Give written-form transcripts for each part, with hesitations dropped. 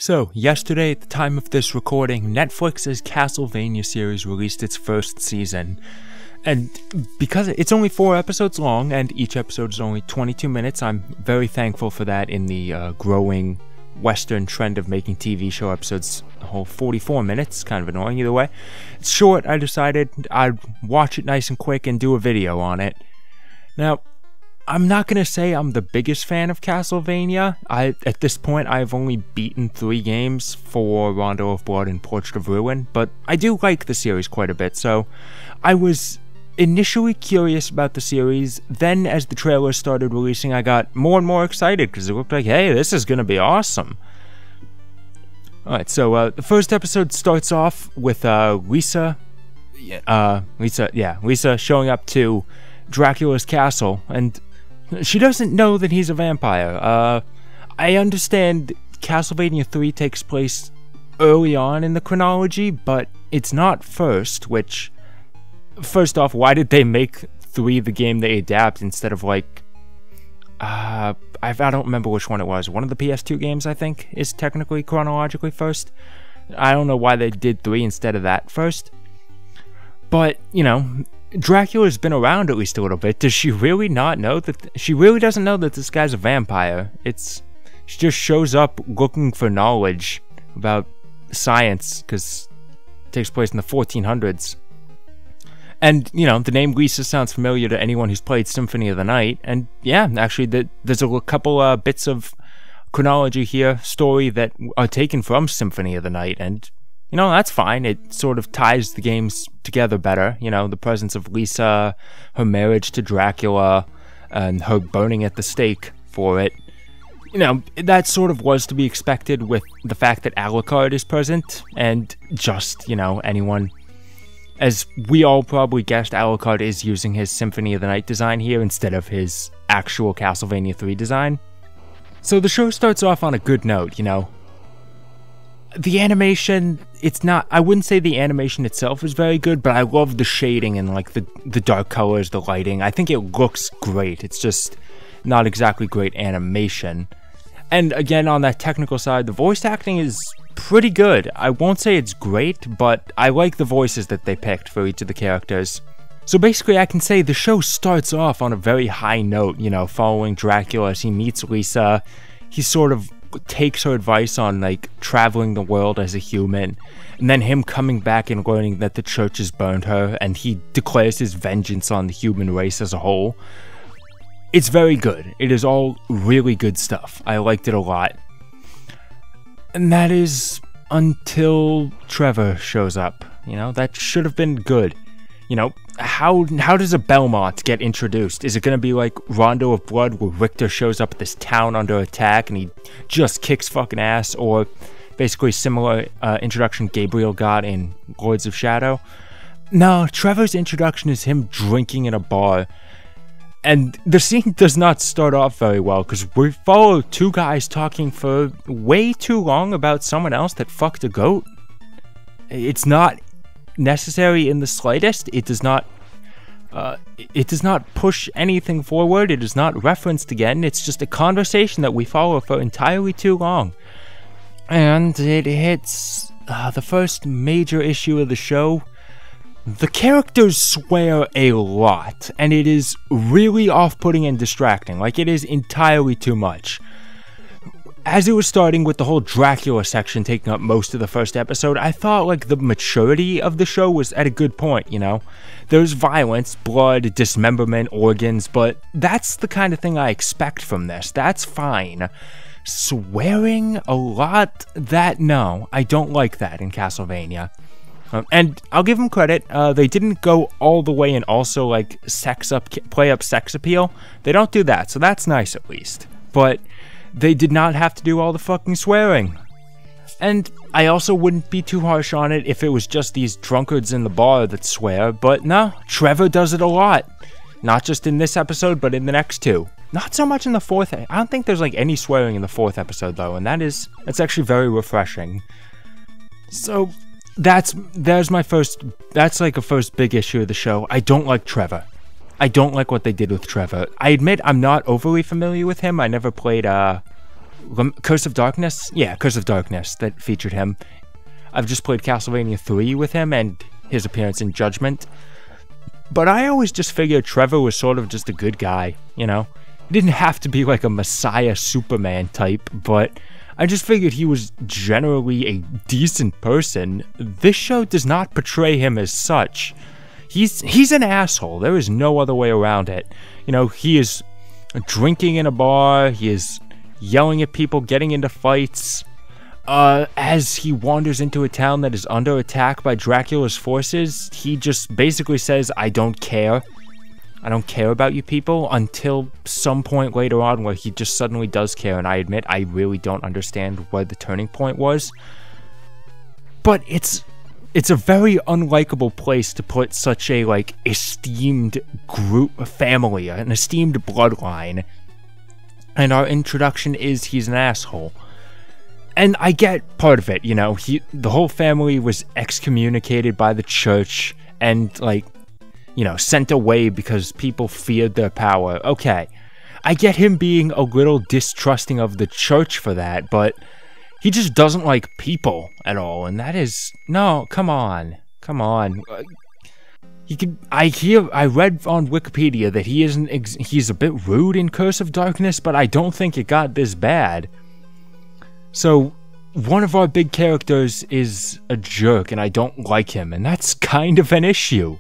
So, yesterday at the time of this recording, Netflix's Castlevania series released its first season. And because it's only 4 episodes long, and each episode is only 22 minutes, I'm very thankful for that in the growing Western trend of making TV show episodes a whole 44 minutes. Kind of annoying either way. It's short, I decided I'd watch it nice and quick and do a video on it. Now, I'm not going to say I'm the biggest fan of Castlevania. At this point, I've only beaten 3 games for Rondo of Blood and Portrait of Ruin, but I do like the series quite a bit, so I was initially curious about the series. Then, as the trailers started releasing, I got more and more excited, because it looked like, hey, this is going to be awesome. Alright, so the first episode starts off with Lisa showing up to Dracula's castle, and she doesn't know that he's a vampire. I understand Castlevania 3 takes place early on in the chronology, but it's not first, which, first off, why did they make 3 the game they adapt instead of, like, I don't remember which one it was. One of the PS2 games, I think, is technically chronologically first. I don't know why they did 3 instead of that first. But, you know, Dracula's been around at least a little bit. Does she really not know that? She really doesn't know that this guy's a vampire. She just shows up looking for knowledge about science, because it takes place in the 1400s. And, you know, the name Lisa sounds familiar to anyone who's played Symphony of the Night. And, yeah, actually, there's a couple bits of chronology here, story that are taken from Symphony of the Night, and you know, that's fine. It sort of ties the games together better. You know, the presence of Lisa, her marriage to Dracula, and her burning at the stake for it. You know, that sort of was to be expected with the fact that Alucard is present, and just, you know, anyone. As we all probably guessed, Alucard is using his Symphony of the Night design here instead of his actual Castlevania 3 design. So the show starts off on a good note, you know. The animation, it's not, I wouldn't say the animation itself is very good, but I love the shading and, like, the dark colors, the lighting. I think it looks great. It's just not exactly great animation. And again, on that technical side, the voice acting is pretty good. I won't say it's great, but I like the voices that they picked for each of the characters. So basically, I can say the show starts off on a very high note, you know, following Dracula as he meets Lisa. He sort of takes her advice on, like, traveling the world as a human, and then him coming back and learning that the church has burned her, and he declares his vengeance on the human race as a whole. It's very good. It is all really good stuff. I liked it a lot. And that is until Trevor shows up. You know, that should have been good. You know, how does a Belmont get introduced? Is it going to be like Rondo of Blood, where Richter shows up at this town under attack and he just kicks fucking ass? Or basically similar introduction Gabriel got in Lords of Shadow? No, Trevor's introduction is him drinking in a bar. And the scene does not start off very well, because we follow 2 guys talking for way too long about someone else that fucked a goat. It's not necessary in the slightest. It does not push anything forward. It is not referenced again. It's just a conversation that we follow for entirely too long. And it hits the first major issue of the show. The characters swear a lot, and it is really off-putting and distracting. Like, it is entirely too much. As it was starting with the whole Dracula section taking up most of the first episode, I thought, like, the maturity of the show was at a good point, you know? There's violence, blood, dismemberment, organs, but that's the kind of thing I expect from this. That's fine. Swearing a lot? No, I don't like that in Castlevania. And I'll give them credit, they didn't go all the way and also, like, play up sex appeal. They don't do that, so that's nice at least. But they did not have to do all the fucking swearing. And I also wouldn't be too harsh on it if it was just these drunkards in the bar that swear, but no, Trevor does it a lot. Not just in this episode, but in the next 2. Not so much in the 4th. I don't think there's, like, any swearing in the 4th episode, though, and that's actually very refreshing. So that's like a first big issue of the show. I don't like Trevor. I don't like what they did with Trevor. I admit I'm not overly familiar with him. I never played Curse of Darkness? Yeah, Curse of Darkness, that featured him. I've just played Castlevania 3 with him and his appearance in Judgment. But I always just figured Trevor was sort of just a good guy, you know? He didn't have to be like a Messiah Superman type, but I just figured he was generally a decent person. This show does not portray him as such. He's an asshole. There is no other way around it. You know, he is drinking in a bar, he is yelling at people, getting into fights. As he wanders into a town that is under attack by Dracula's forces, he just basically says, I don't care. I don't care about you people, until some point later on where he just suddenly does care, and I admit I really don't understand where the turning point was. But it's a very unlikable place to put such a, like, esteemed group, family, an esteemed bloodline. And our introduction is he's an asshole. And I get part of it, you know, the whole family was excommunicated by the church and, like, you know, sent away because people feared their power. Okay, I get him being a little distrusting of the church for that, but he just doesn't like people at all, and that is... No, come on. Come on. I read on Wikipedia that he's a bit rude in Curse of Darkness, but I don't think it got this bad. So, one of our big characters is a jerk, and I don't like him, and that's kind of an issue.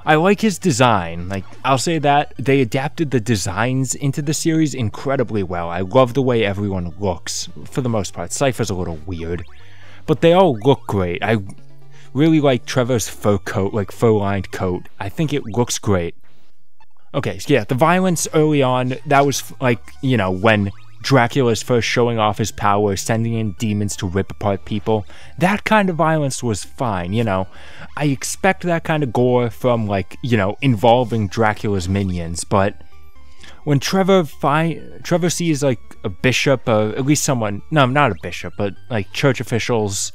I like his design. Like, I'll say that they adapted the designs into the series incredibly well. I love the way everyone looks, for the most part. Cypher's a little weird, but they all look great. I really like Trevor's fur coat, like fur-lined coat. I think it looks great. Okay, so yeah, the violence early on, that was like, you know, when Dracula's first showing off his power, sending in demons to rip apart people. That kind of violence was fine, you know. I expect that kind of gore from, like, you know, involving Dracula's minions, but when Trevor sees, like, a bishop, or at least someone, no, not a bishop, but, like, church officials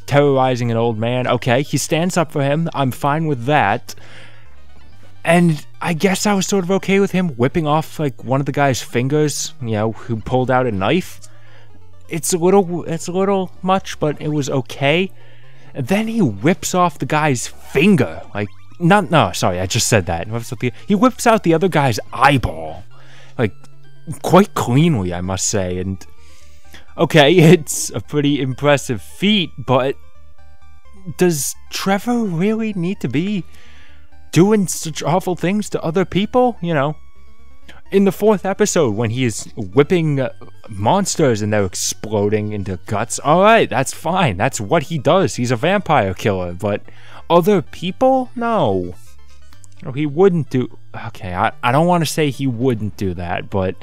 terrorizing an old man, okay, he stands up for him, I'm fine with that. And I guess I was sort of okay with him whipping off, like, one of the guy's fingers, you know, who pulled out a knife. It's a little much, but it was okay. And then he whips off the guy's finger. Like, sorry, I just said that. He whips out the other guy's eyeball. Like, quite cleanly, I must say. And, okay, it's a pretty impressive feat, but does Trevor really need to be doing such awful things to other people, you know? In the 4th episode, when he is whipping monsters and they're exploding into guts, alright, that's fine, that's what he does, he's a vampire killer, but other people? No. He wouldn't do... Okay, I don't want to say he wouldn't do that, but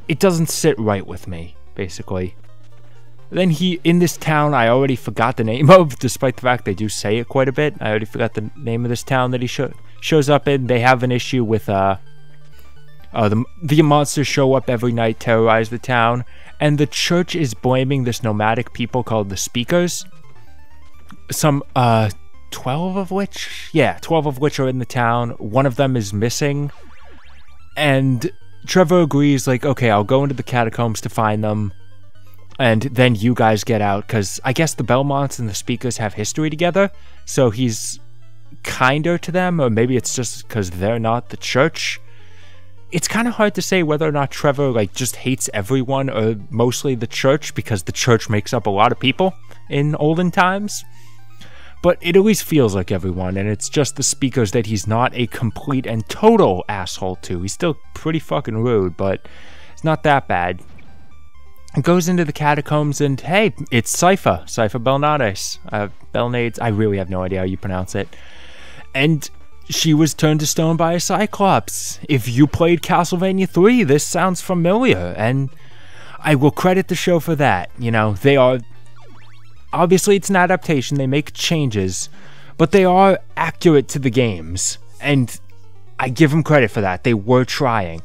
it doesn't sit right with me, basically. Then in this town, I already forgot the name of, despite the fact they do say it quite a bit. I already forgot the name of this town that he shows up in. They have an issue with, the monsters show up every night, terrorize the town, and the church is blaming this nomadic people called the Speakers. 12 of which? Yeah, 12 of which are in the town. One of them is missing, and Trevor agrees, like, okay, I'll go into the catacombs to find them. And then you guys get out, because I guess the Belmonts and the Speakers have history together, so he's kinder to them, or maybe it's just because they're not the church. It's kind of hard to say whether or not Trevor, like, just hates everyone, or mostly the church, because the church makes up a lot of people in olden times. But it at least feels like everyone, and it's just the Speakers that he's not a complete and total asshole to. He's still pretty fucking rude, but it's not that bad. Goes into the catacombs, and hey, it's Cypher Belnades. Belnades, I really have no idea how you pronounce it. And she was turned to stone by a Cyclops. If you played Castlevania 3, this sounds familiar, and I will credit the show for that. You know, they are... Obviously, it's an adaptation, they make changes, but they are accurate to the games, and I give them credit for that. They were trying.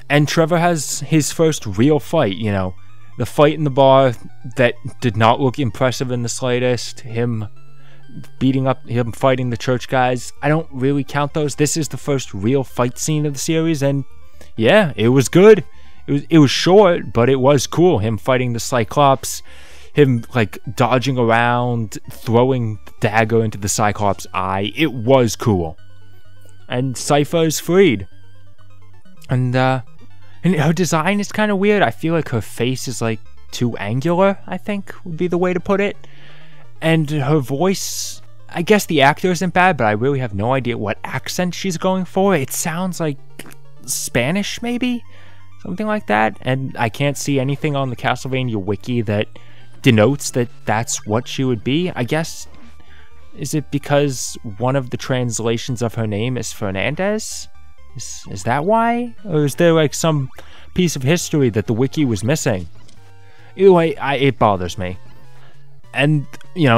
And Trevor has his first real fight, you know. The fight in the bar that did not look impressive in the slightest. Him fighting the church guys. I don't really count those. This is the first real fight scene of the series, and yeah, it was good. it was short, but it was cool. Him fighting the Cyclops, him like dodging around, throwing the dagger into the Cyclops' eye. It was cool. And Cypher is freed. And her design is kind of weird. I feel like her face is like too angular, I think would be the way to put it. And her voice, I guess the actor isn't bad, but I really have no idea what accent she's going for. It sounds like Spanish, maybe? Something like that. And I can't see anything on the Castlevania wiki that denotes that that's what she would be. I guess, is it because one of the translations of her name is Fernandez? Is that why? Or is there like some piece of history that the wiki was missing? Either way, it bothers me. And,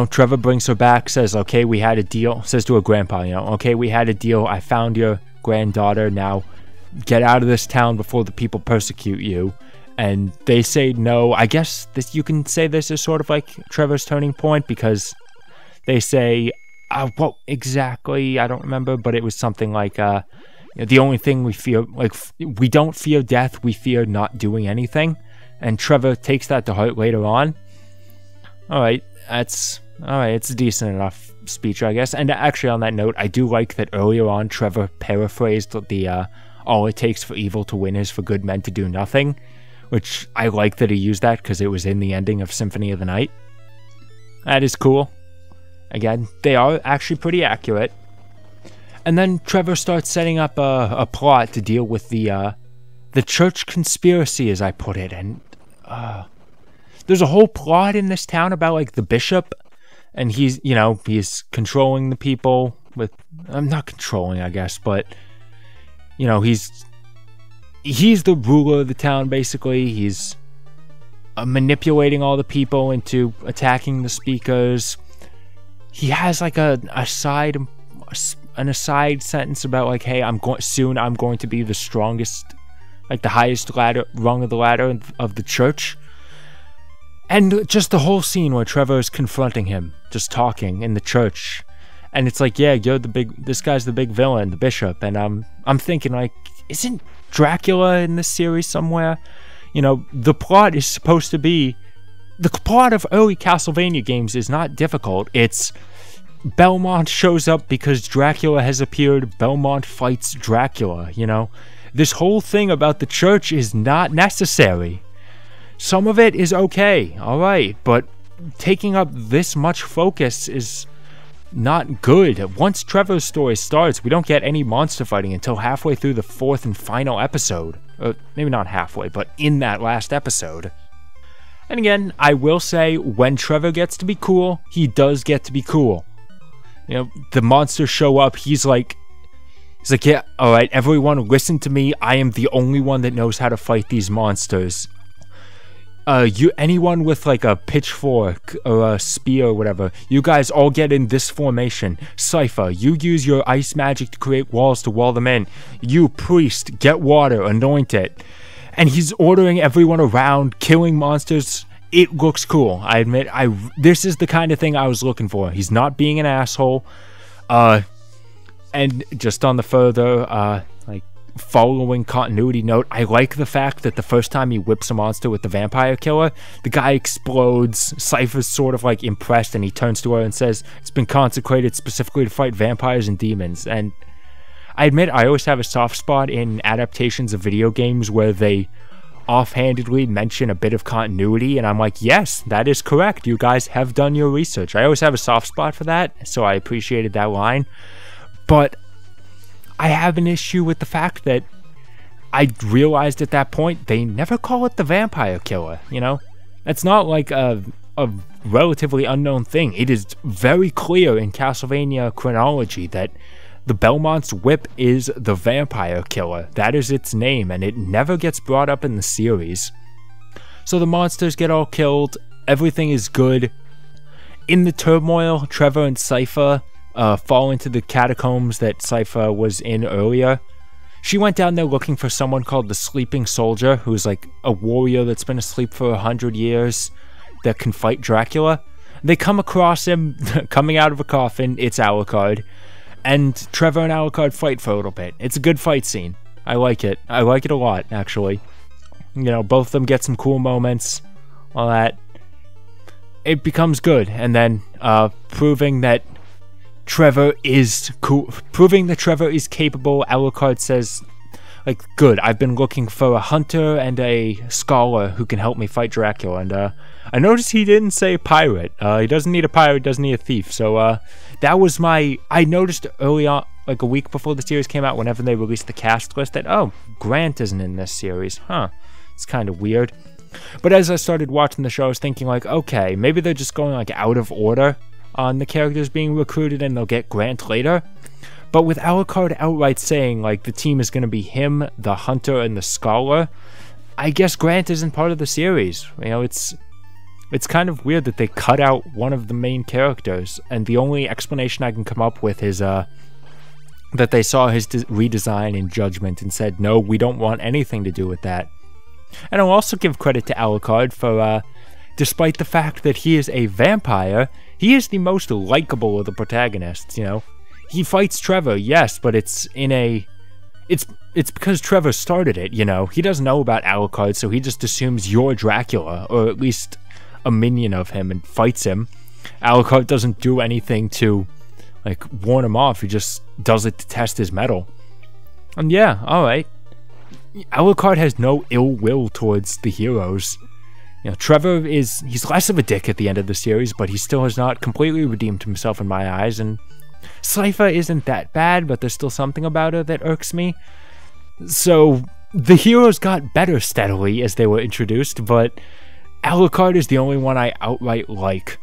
Trevor brings her back, says, okay, we had a deal, says to her grandpa, okay, we had a deal, I found your granddaughter, now get out of this town before the people persecute you. And they say no. I guess you can say this is sort of like Trevor's turning point, because they say, what exactly, I don't remember, but it was something like, the only thing we fear, like, we don't fear death, we fear not doing anything. And Trevor takes that to heart later on. Alright, it's a decent enough speech, I guess. And actually, on that note, I do like that earlier on, Trevor paraphrased the, all it takes for evil to win is for good men to do nothing. Which, I like that he used that, because it was in the ending of Symphony of the Night. That is cool. Again, they are actually pretty accurate. And then Trevor starts setting up a plot to deal with the church conspiracy, as I put it. And there's a whole plot in this town about, like, the bishop. And he's controlling the people with... I'm not controlling, I guess, but... He's the ruler of the town, basically. He's manipulating all the people into attacking the speakers. He has, like, an aside sentence about, like, hey, I'm going to be the strongest, like, the highest rung of the ladder of the church. And just the whole scene where Trevor is confronting him, just talking in the church. And it's like, yeah, this guy's the big villain, the bishop. And I'm thinking, like, isn't Dracula in this series somewhere? The plot is supposed to be... The plot of early Castlevania games is not difficult. It's Belmont shows up because Dracula has appeared. Belmont fights Dracula, This whole thing about the church is not necessary. Some of it is okay, alright, but taking up this much focus is not good. Once Trevor's story starts, we don't get any monster fighting until halfway through the 4th and final episode. Maybe not halfway, but in that last episode. And again, I will say, when Trevor gets to be cool, he does get to be cool. The monsters show up, he's like, yeah, alright, everyone listen to me, I am the only one that knows how to fight these monsters. Anyone with like a pitchfork or a spear or whatever, you guys all get in this formation. Cypher, you use your ice magic to create walls to wall them in. You, priest, get water, anoint it. And he's ordering everyone around, killing monsters. It looks cool. I admit, this is the kind of thing I was looking for. He's not being an asshole. And just on the further, following continuity note, I like the fact that the first time he whips a monster with the vampire killer, the guy explodes. Cypher's sort of like impressed, and he turns to her and says, it's been consecrated specifically to fight vampires and demons. And I admit, I always have a soft spot in adaptations of video games where they offhandedly mention a bit of continuity, and I'm like, yes, that is correct, you guys have done your research. I always have a soft spot for that, so I appreciated that line. But I have an issue with the fact that I realized at that point they never call it the vampire killer, That's not like a relatively unknown thing. It is very clear in Castlevania chronology that the Belmont's whip is the vampire killer. That is its name, and it never gets brought up in the series. So the monsters get all killed, everything is good. In the turmoil, Trevor and Cypher fall into the catacombs that Cypher was in earlier. She went down there looking for someone called the Sleeping Soldier, who's like a warrior that's been asleep for 100 years that can fight Dracula. They come across him coming out of a coffin. It's Alucard. And Trevor and Alucard fight for a little bit. It's a good fight scene. I like it. I like it a lot, actually. You know, both of them get some cool moments, all that. It becomes good, and then proving that Trevor is cool, proving that Trevor is capable. Alucard says, like, good, I've been looking for a hunter and a scholar who can help me fight Dracula, and I noticed he didn't say pirate. He doesn't need a pirate, doesn't need a thief, so that was I noticed early on, like a week before the series came out, whenever they released the cast list, that, oh, Grant isn't in this series, huh, it's kind of weird. But as I started watching the show, I was thinking, like, okay, maybe they're just going, like, out of order on the characters being recruited, and they'll get Grant later. But with Alucard outright saying, like, the team is going to be him, the hunter, and the scholar, I guess Grant isn't part of the series. You know, it's kind of weird that they cut out one of the main characters, and the only explanation I can come up with is that they saw his redesign in Judgment and said, no, we don't want anything to do with that. And I'll also give credit to Alucard for, despite the fact that he is a vampire, he is the most likable of the protagonists, you know. He fights Trevor, yes, but it's because Trevor started it, you know. He doesn't know about Alucard, so he just assumes you're Dracula, or at least a minion of him, and fights him. Alucard doesn't do anything to, like, warn him off. He just does it to test his mettle. And yeah, alright. Alucard has no ill will towards the heroes. You know, Trevor he's less of a dick at the end of the series, but he still has not completely redeemed himself in my eyes, and Cypher isn't that bad, but there's still something about her that irks me. So, the heroes got better steadily as they were introduced, but Alucard is the only one I outright like.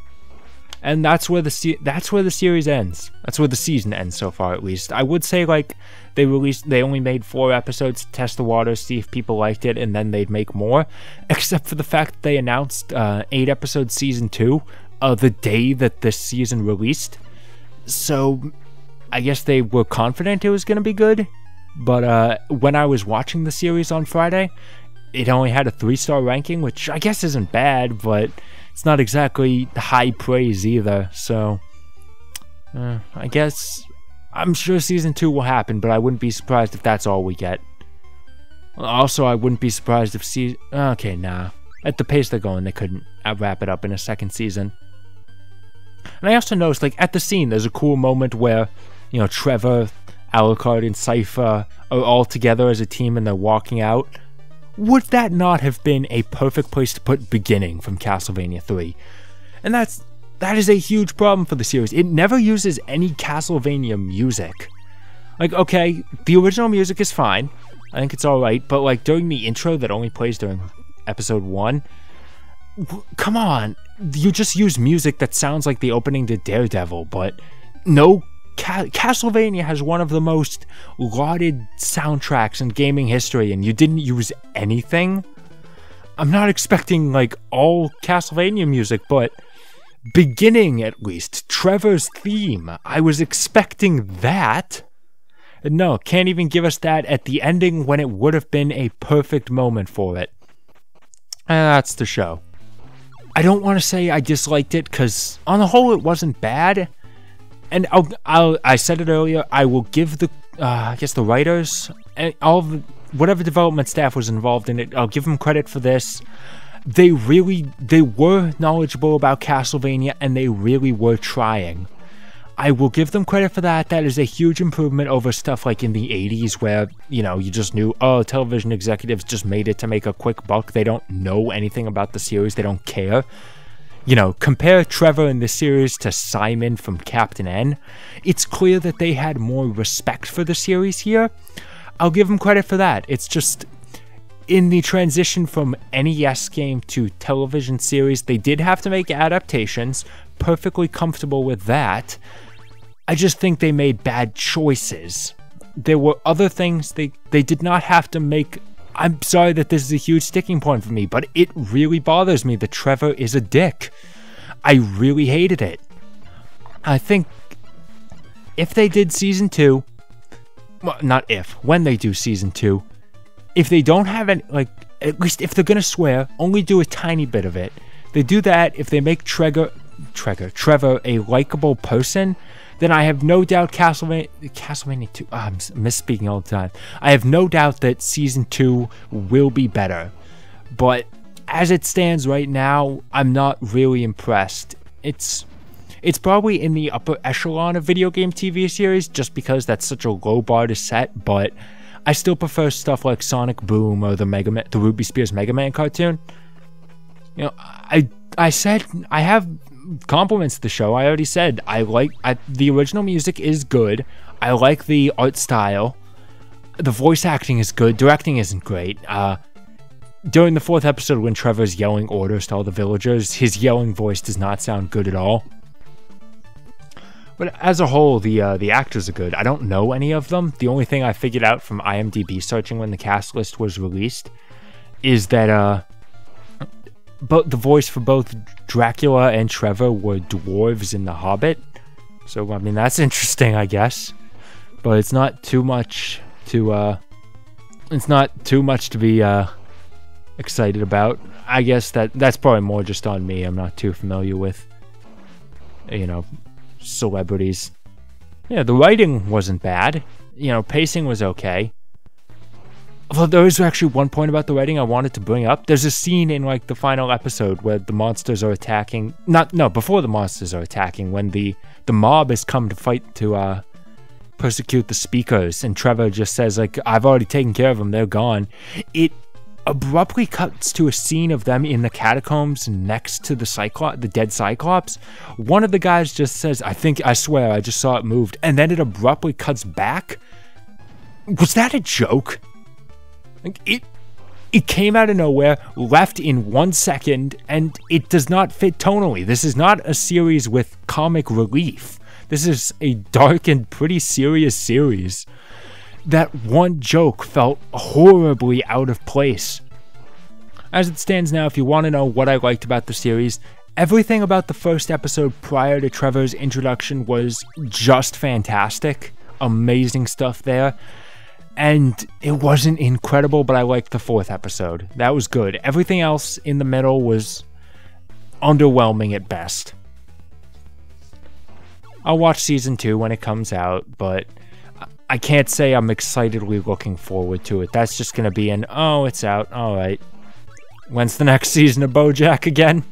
And that's where the series ends. That's where the season ends so far, at least. I would say, like, they only made 4 episodes to test the waters, see if people liked it, and then they'd make more. Except for the fact that they announced 8-episode season 2 the day that this season released. So, I guess they were confident it was going to be good. But when I was watching the series on Friday, it only had a 3-star ranking, which I guess isn't bad, but it's not exactly high praise either, so I guess I'm sure season 2 will happen, but I wouldn't be surprised if that's all we get. Also, I wouldn't be surprised if okay, nah. At the pace they're going, they couldn't wrap it up in a second season. And I also noticed, like, at the scene, there's a cool moment where, you know, Trevor, Alucard, and Cypher are all together as a team and they're walking out. Would that not have been a perfect place to put Beginning from Castlevania 3? And that is a huge problem for the series. It never uses any Castlevania music. Like, okay, the original music is fine. I think it's alright, but, like, during the intro that only plays during episode 1, come on, you just use music that sounds like the opening to Daredevil, but no, Castlevania has one of the most lauded soundtracks in gaming history, and you didn't use anything? I'm not expecting, like, all Castlevania music, but Beginning, at least, Trevor's theme, I was expecting that. No, can't even give us that at the ending when it would have been a perfect moment for it. And that's the show. I don't want to say I disliked it, because on the whole it wasn't bad. And I said it earlier, I will give the, I guess the writers, and whatever development staff was involved in it, I'll give them credit for this. They were knowledgeable about Castlevania, and they really were trying. I will give them credit for that. That is a huge improvement over stuff like in the 80s where, you know, you just knew, oh, television executives just made it to make a quick buck. They don't know anything about the series. They don't care. You know, compare Trevor in this series to Simon from Captain N. It's clear that they had more respect for the series here. I'll give them credit for that. It's just, in the transition from NES game to television series, they did have to make adaptations. Perfectly comfortable with that. I just think they made bad choices. There were other things they did not have to make. I'm sorry that this is a huge sticking point for me, but it really bothers me that Trevor is a dick. I really hated it. I think if they did season 2, well, not if, when they do season 2, if they don't have any, like, at least if they're gonna swear, only do a tiny bit of it. They do that, if they make Trevor a likable person, then I have no doubt Castlevania 2, I'm misspeaking all the time. I have no doubt that Season 2 will be better. but as it stands right now, I'm not really impressed. It's probably in the upper echelon of video game TV series, just because that's such a low bar to set, but I still prefer stuff like Sonic Boom or the Ruby Spears Mega Man cartoon. You know, I said I have compliments to the show. I already said the original music is good. I like the art style. The voice acting is good. Directing isn't great. During the 4th episode, when Trevor's yelling orders to all the villagers, his yelling voice does not sound good at all. But as a whole, the actors are good. I don't know any of them. The only thing I figured out from IMDb searching when the cast list was released is that but the voice for both Dracula and Trevor were dwarves in The Hobbit. So, I mean, that's interesting, I guess. But it's not too much to be excited about. I guess that's probably more just on me. I'm not too familiar with, you know, celebrities. Yeah, the writing wasn't bad. You know, pacing was okay. Although there is actually one point about the writing I wanted to bring up. There's a scene in like the final episode where the monsters are attacking. Before the monsters are attacking, when the mob has come to fight to persecute the speakers, and Trevor just says like, "I've already taken care of them. They're gone." It abruptly cuts to a scene of them in the catacombs next to the dead Cyclops. One of the guys just says, I swear I just saw it moved," and then it abruptly cuts back. Was that a joke? Like, it came out of nowhere, left in 1 second, and it does not fit tonally. This is not a series with comic relief. This is a dark and pretty serious series. That one joke felt horribly out of place. As it stands now, if you want to know what I liked about the series, everything about the first episode prior to Trevor's introduction was just fantastic. Amazing stuff there. And it wasn't incredible, but I liked the 4th episode. That was good. Everything else in the middle was underwhelming at best. I'll watch season 2 when it comes out, but I can't say I'm excitedly looking forward to it. That's just gonna be oh, it's out, alright. When's the next season of BoJack again?